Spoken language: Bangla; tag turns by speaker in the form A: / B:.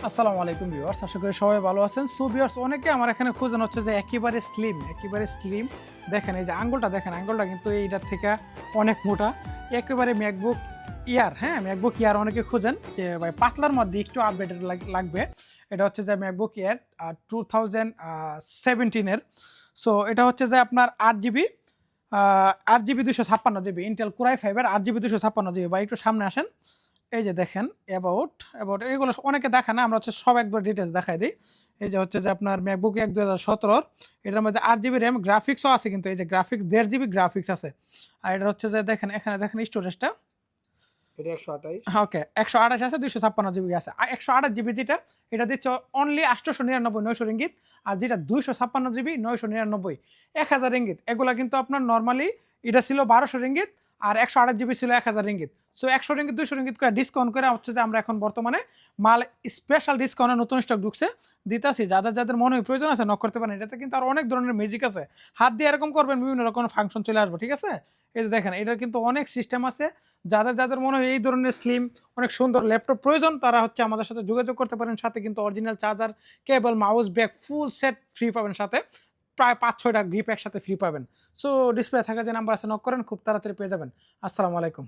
A: আসসালামু আলাইকুম ভিউয়ার্স, আশা করি সবাই ভালো আছেন। সো ভিউয়ার্স, অনেকে আমার এখানে খোঁজেন হচ্ছে যে একেবারে স্লিম। দেখেন এই যে আঙ্গুলটা দেখেন, আঙ্গুলটা কিন্তু এইটার থেকে অনেক মোটা। একেবারে ম্যাকবুক ইয়ার, হ্যাঁ ম্যাকবুক ইয়ার অনেকে খোঁজেন যে ভাই পাতলার মধ্যে একটু আপডেটেড লাগবে। এটা হচ্ছে যে ম্যাকবুক ইয়ার 2017-এর। সো এটা হচ্ছে যে আপনার 8 GB, 8 GB 256 GB, Intel core i ফাইভের 8 জিবি 256 জিবি। ভাই একটু সামনে আসেন। এই যে দেখেন অ্যাবাউট অ্যাবাউট এগুলো অনেকে দেখে না, আমরা হচ্ছে সব একবার ডিটেলস দেখাই দিই। এই যে হচ্ছে যে আপনার ম্যাকবুক 2017, এটার মধ্যে 8 জিবি র্যাম, গ্রাফিক্সও আছে কিন্তু এই যে গ্রাফিক্স 1.5 জিবি গ্রাফিক্স আছে। আর এটা হচ্ছে যে দেখেন এখানে দেখেন স্টোরেজটা।
B: এটা 128।
A: ওকে, 128 আছে, 256 জিবি আছে। আর 128 জিবি যেটা, এটা দিচ্ছে অনলি 899 900 রিঙ্গিত। আর যেটা 256 জিবি 999 1000 রিঙ্গিত। এগুলা কিন্তু আপনার নর্মালি এটা ছিল 1200 রিঙ্গিত, আর 128 জিবি ছিল 1000 রিঙ্গিত। সো 100 রিঙ্গিত 200 রিঙ্গিত করে ডিসকাউন্ট করে হচ্ছে যে আমরা এখন বর্তমানে মাল স্পেশাল ডিসকাউন্টে নতুন স্টক ঢুকছে দিতেছি। যাদের যাদের মনে হয় প্রয়োজন আছে নক করতে পারেন। এটাতে কিন্তু আর অনেক ধরনের ম্যাজিক আছে। হাত দিয়ে এরকম করবেন, বিভিন্ন রকম ফাংশন চলে আসবে, ঠিক আছে? এই যে দেখেন এটার কিন্তু অনেক সিস্টেম আছে। যাদের যাদের মনে হয় এই ধরনের স্লিম অনেক সুন্দর ল্যাপটপ প্রয়োজন, তারা হচ্ছে আমাদের সাথে যোগাযোগ করতে পারেন। সাথে কিন্তু original charger, cable, mouse, bag full set free পাবেন। সাথে প্রায় 5-6টা গ্রিপ একসাথে ফ্রি পাবেন। সো ডিসপ্লে থাকা যে নাম্বার আছে নক করেন, খুব তাড়াতাড়ি পেয়ে যাবেন। আসসালামু আলাইকুম।